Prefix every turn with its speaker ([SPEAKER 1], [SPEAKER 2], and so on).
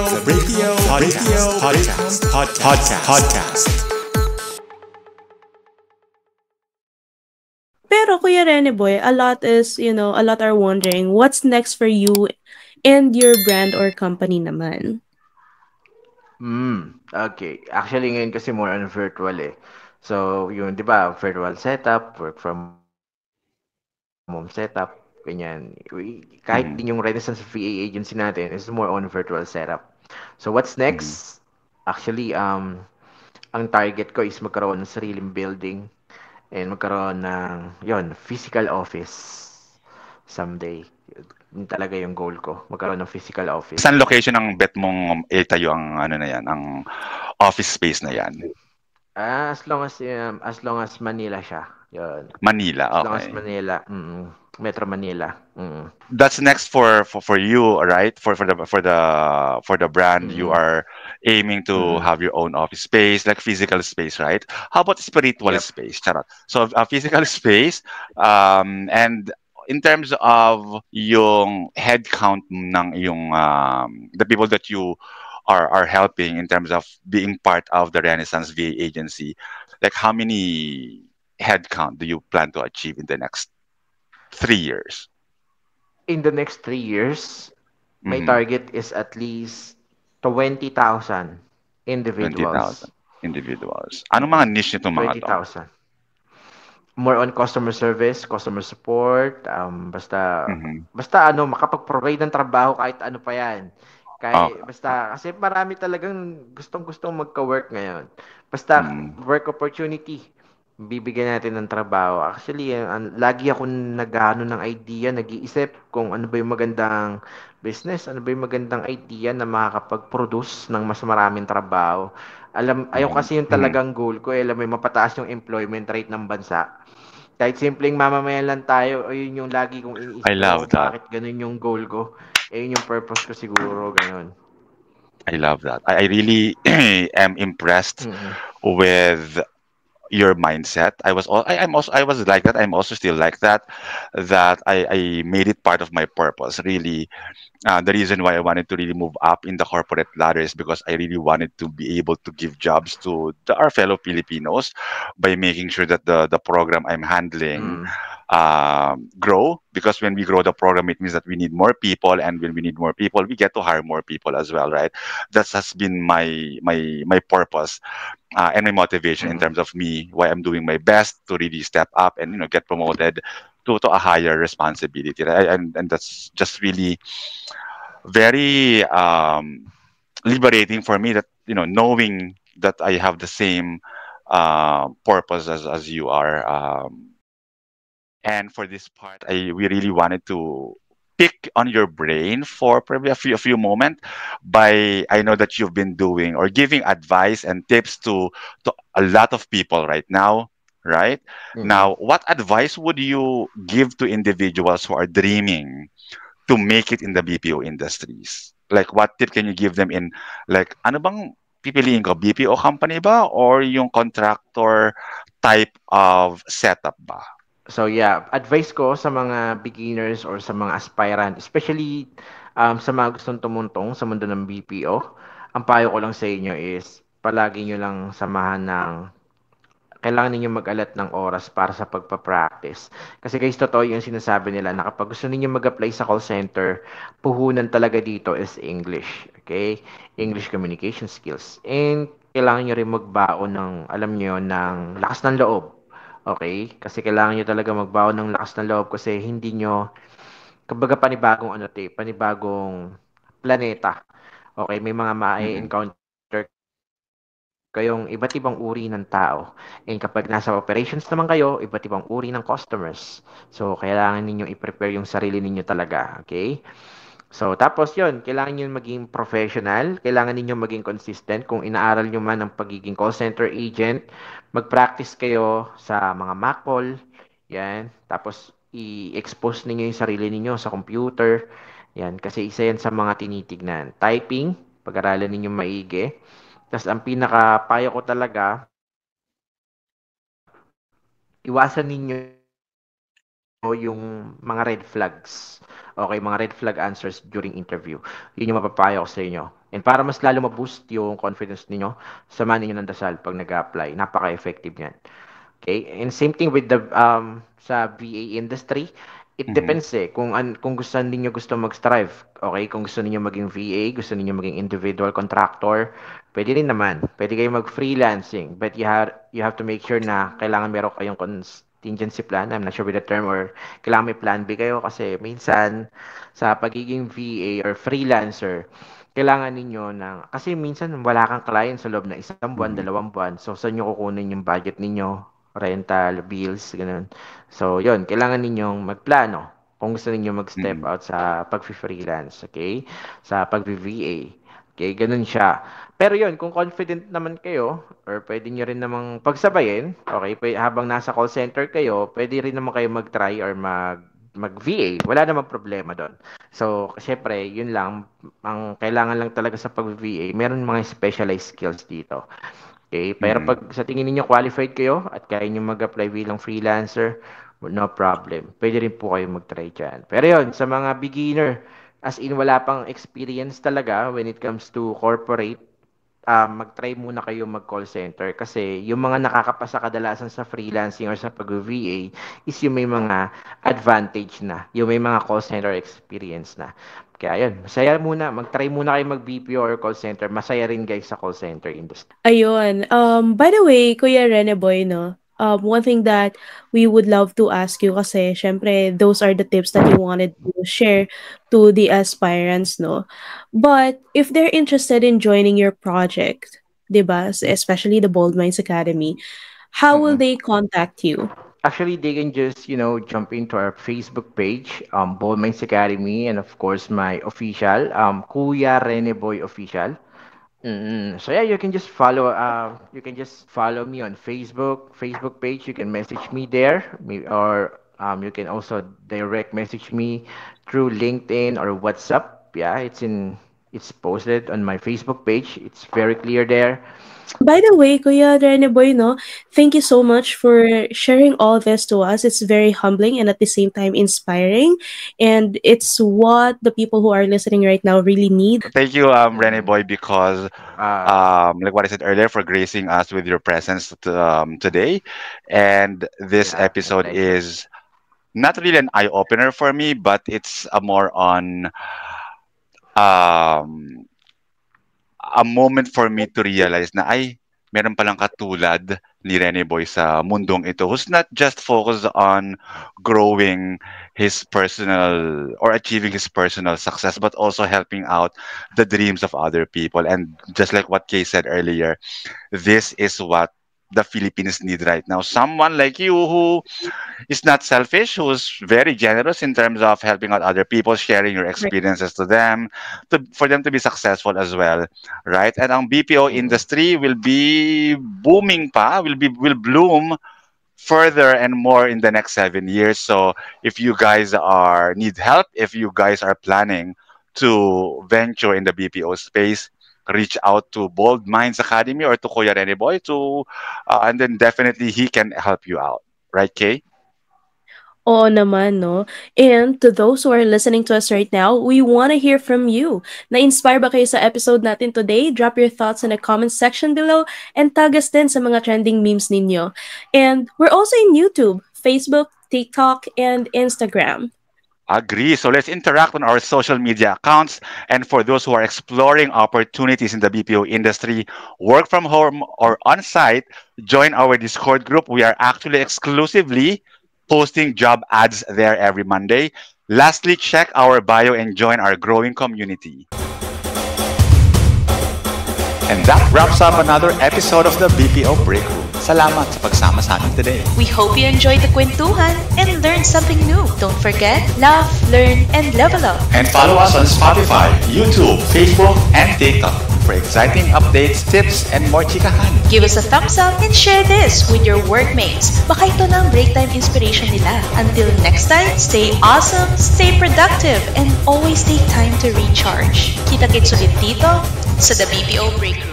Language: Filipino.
[SPEAKER 1] Pero Kuya Rene Boy, a lot are wondering, what's next for you and your brand or company naman?
[SPEAKER 2] Okay. Actually, ngayon kasi more on virtual eh. So, yung, di ba, virtual setup, work from home setup, ganyan. Kahit din yung Renaissance VA
[SPEAKER 3] Mhm.
[SPEAKER 2] agency natin is more on virtual setup. So, what's next?
[SPEAKER 3] Mhm.
[SPEAKER 2] Actually, ang target ko is magkaroon ng sariling building and magkaroon ng, yon, physical office someday. Yun talaga yung goal ko, magkaroon ng physical office.
[SPEAKER 3] Saan location ang bet mong itayo ang ano na yan, ang office space na yan?
[SPEAKER 2] As long as Manila siya. Yun.
[SPEAKER 3] Manila,
[SPEAKER 2] As long as
[SPEAKER 3] okay.
[SPEAKER 2] Manila, Metro Manila.
[SPEAKER 3] That's next for you, right? For the brand, you
[SPEAKER 2] Mm.
[SPEAKER 3] are aiming to
[SPEAKER 2] Mm.
[SPEAKER 3] have your own office space, like physical space, right? How about spiritual
[SPEAKER 2] Yep.
[SPEAKER 3] space? Charot. So a physical space, and in terms of yung head count ng yung the people that you are helping in terms of being part of the Renaissance VA agency, like how many head count do you plan to achieve in the next 3 years?
[SPEAKER 2] In the next 3 years, my
[SPEAKER 3] Mm-hmm.
[SPEAKER 2] target is at least 20,000 individuals.
[SPEAKER 3] 20,000 individuals. Anong mga
[SPEAKER 2] Mm.
[SPEAKER 3] niche nitong mga to?
[SPEAKER 2] 20,000. More on customer service, customer support, basta
[SPEAKER 3] Mhm.
[SPEAKER 2] basta ano makapag-provide ng trabaho kahit ano pa 'yan.
[SPEAKER 3] Oh,
[SPEAKER 2] Kahit basta kasi marami talagang gustong-gustong magka-work ngayon. Basta
[SPEAKER 3] mm,
[SPEAKER 2] work opportunity, bibigyan natin ng trabaho. Actually, lagi ako nag-aano ng idea, nag-iisip kung ano ba yung magandang business, ano ba yung magandang idea na makakapag-produce ng mas maraming trabaho. Ayun
[SPEAKER 3] mhm,
[SPEAKER 2] kasi yung
[SPEAKER 3] mhm.
[SPEAKER 2] talagang goal ko, alam mo, yung mapataas yung employment rate ng bansa. Kahit simpleng mamamayan lang tayo, ayun yung lagi kong
[SPEAKER 3] I
[SPEAKER 2] iniisip ko
[SPEAKER 3] love
[SPEAKER 2] kung
[SPEAKER 3] that.
[SPEAKER 2] bakit ganun yung goal ko. Ayun yung purpose ko siguro, ganun.
[SPEAKER 3] I love that. I really am impressed
[SPEAKER 2] Mm.
[SPEAKER 3] with your mindset. I was like that. I'm also still like that. That I made it part of my purpose. Really, the reason why I wanted to really move up in the corporate ladder is because I really wanted to be able to give jobs to our fellow Filipinos by making sure that the program I'm handling
[SPEAKER 2] Mm.
[SPEAKER 3] grow. Because when we grow the program, it means that we need more people, and when we need more people, we get to hire more people as well, right? That has been my purpose and my motivation in
[SPEAKER 2] Mm.
[SPEAKER 3] terms of me why I'm doing my best to really step up and get promoted to a higher responsibility. Right? And that's just really very liberating for me, that knowing that I have the same purpose as you are. And for this part, we really wanted to pick on your brain for probably a few moments. By I know that you've been doing or giving advice and tips to a lot of people right now. Right
[SPEAKER 2] Mm.
[SPEAKER 3] now, what advice would you give to individuals who are dreaming to make it in the BPO industries? Like, what tip can you give them in, like, ano bang pipiliin ko? BPO company ba or yung contractor type of setup ba?
[SPEAKER 2] So yeah, advice ko sa mga beginners or sa mga aspirant, especially sa mga gustong tumuntong sa mundo ng BPO, ang payo ko lang sa inyo is palagi nyo lang samahan ng kailangan ninyong mag-alat ng oras para sa pagpa-practice. Kasi guys, totoo yung sinasabi nila na kapag gusto ninyo mag-apply sa call center, puhunan talaga dito is English. Okay? English communication skills. And kailangan nyo rin magbaon ng, alam nyo, ng lakas ng loob. Okay? Kasi kailangan nyo talaga magbaon ng lakas ng loob kasi hindi nyo, kumbaga panibagong ano, panibagong planeta. Okay? May mga
[SPEAKER 3] Mhm.
[SPEAKER 2] ma-encounter kayong iba't ibang uri ng tao. And kapag nasa operations naman kayo, iba't ibang uri ng customers. So, kailangan ninyong i-prepare yung sarili ninyo talaga. Okay? So, tapos yon kailangan nyo maging professional, kailangan ninyo maging consistent. Kung inaaral nyo man ang pagiging call center agent, mag-practice kayo sa mga mock call, yan. Tapos, i-expose ninyo yung sarili ninyo sa computer. Yan, kasi isa yan sa mga tinitignan. Typing, pag-aralan ninyo maigi. Tapos, ang pinaka-payo ko talaga, iwasan ninyo yung mga red flags. Okay? Okay, mga red flag answers during interview. Yun yung mapapayo ko sa inyo. And para mas lalo ma-boost yung confidence niyo, samahan niyo ng dasal pag nag-apply. Napaka-effective yan. Okay? And same thing with the sa VA industry. It
[SPEAKER 3] Mhm.
[SPEAKER 2] depends kung gusto niyo mag-strive. Okay? Kung gusto niyo maging VA, gusto niyo maging individual contractor, pwede rin naman. Pwede kayo mag-freelancing. But you have to make sure na kailangan meron kayong contingency plan. I'm not sure with the term, or kailangan may plan B kayo kasi minsan sa pagiging VA or freelancer, kailangan ninyo kasi minsan wala kang client sa loob ng isang buwan,
[SPEAKER 3] Mhm.
[SPEAKER 2] 2 buwan. So, saan nyo kukunin yung budget ninyo? Rental, bills, ganun. So, yun, kailangan ninyong magplano kung gusto ninyo mag-step
[SPEAKER 3] Mhm.
[SPEAKER 2] out sa pag-freelance, okay? Sa pag-VA. Okay, ganun siya. Pero yun, kung confident naman kayo, or pwede nyo rin namang pagsabayin, okay, habang nasa call center kayo, pwede rin naman kayo mag-try or mag-VA. Wala namang problema doon. So, syempre, yun lang, ang kailangan lang talaga sa pag-VA, meron mga specialized skills dito. Okay, pero
[SPEAKER 3] Mhm.
[SPEAKER 2] pag sa tingin niyo qualified kayo at kaya niyo mag-apply bilang freelancer, no problem. Pwede rin po kayo mag-try dyan. Pero yun, sa mga beginner, as in wala pang experience talaga when it comes to corporate, mag-try muna kayo mag-call center kasi yung mga nakakapasa kadalasan sa freelancing or sa pag-VA is yung may mga advantage na, yung may mga call center experience na. Kaya yun, masaya muna, mag-try muna kayo mag-BPO or call center. Masaya rin guys sa call center industry.
[SPEAKER 1] Ayun. By the way, Kuya Rene Boy, no? One thing that we would love to ask you kasi syempre those are the tips that you wanted to share to the aspirants, no? But if they're interested in joining your project, 'di ba? Especially the Bold Minds Academy, how will
[SPEAKER 2] Mm-mm.
[SPEAKER 1] they contact you?
[SPEAKER 2] Actually, they can just, jump into our Facebook page, Bold Minds Academy, and of course, my official, Kuya Rene Boy Official. So yeah, you can just follow me on Facebook page. You can message me there, or you can also direct message me through LinkedIn or WhatsApp. Yeah, it's posted on my Facebook page. It's very clear there.
[SPEAKER 1] By the way, Kuya Rene Boy, no, thank you so much for sharing all this to us. It's very humbling and at the same time inspiring. And it's what the people who are listening right now really need.
[SPEAKER 3] Thank you, Rene
[SPEAKER 2] Mm.
[SPEAKER 3] Boy, because
[SPEAKER 2] Uh,
[SPEAKER 3] like what I said earlier, for gracing us with your presence today. And this
[SPEAKER 2] yeah, my
[SPEAKER 3] episode
[SPEAKER 2] pleasure.
[SPEAKER 3] is not really an eye opener for me, but it's a more on um, a moment for me to realize na ay meron palang katulad ni Rene Boy sa mundong ito who's not just focused on growing his personal or achieving his personal success but also helping out the dreams of other people. And just like what Kay said earlier, this is what the Philippines need right now. Someone like you who is not selfish, who's very generous in terms of helping out other people, sharing your
[SPEAKER 1] Right.
[SPEAKER 3] experiences to them, for them to be successful as well, right? And ang BPO
[SPEAKER 2] Mm-mm.
[SPEAKER 3] industry will be booming will bloom further and more in the next 7 years. So if you guys are need help, if you guys are planning to venture in the BPO space, reach out to Bold Minds Academy or to Kuya Rene Boy and then definitely he can help you out, right, Kay?
[SPEAKER 1] Oo naman, no? And to those who are listening to us right now, we want to hear from you. Na-inspire ba kayo sa episode natin today? Drop your thoughts in the comment section below and tag us din sa mga trending memes ninyo. And we're also in YouTube, Facebook, TikTok, and Instagram.
[SPEAKER 3] Agree. So let's interact on our social media accounts. And for those who are exploring opportunities in the BPO industry, work from home or on site, join our Discord group. We are actually exclusively posting job ads there every Monday. Lastly, check our bio and join our growing community. And that wraps up another episode of the BPO Break Room. Salamat sa pagsama sa amin today.
[SPEAKER 4] We hope you enjoyed the kwentuhan and learned something new. Don't forget, laugh, learn, and level up.
[SPEAKER 3] And follow us on Spotify, YouTube, Facebook, and TikTok for exciting updates, tips, and more chikahan.
[SPEAKER 4] Give us a thumbs up and share this with your workmates. Baka ito na ang break time inspiration nila. Until next time, stay awesome, stay productive, and always take time to recharge. Kita-kits ulit dito sa The BPO Break Room.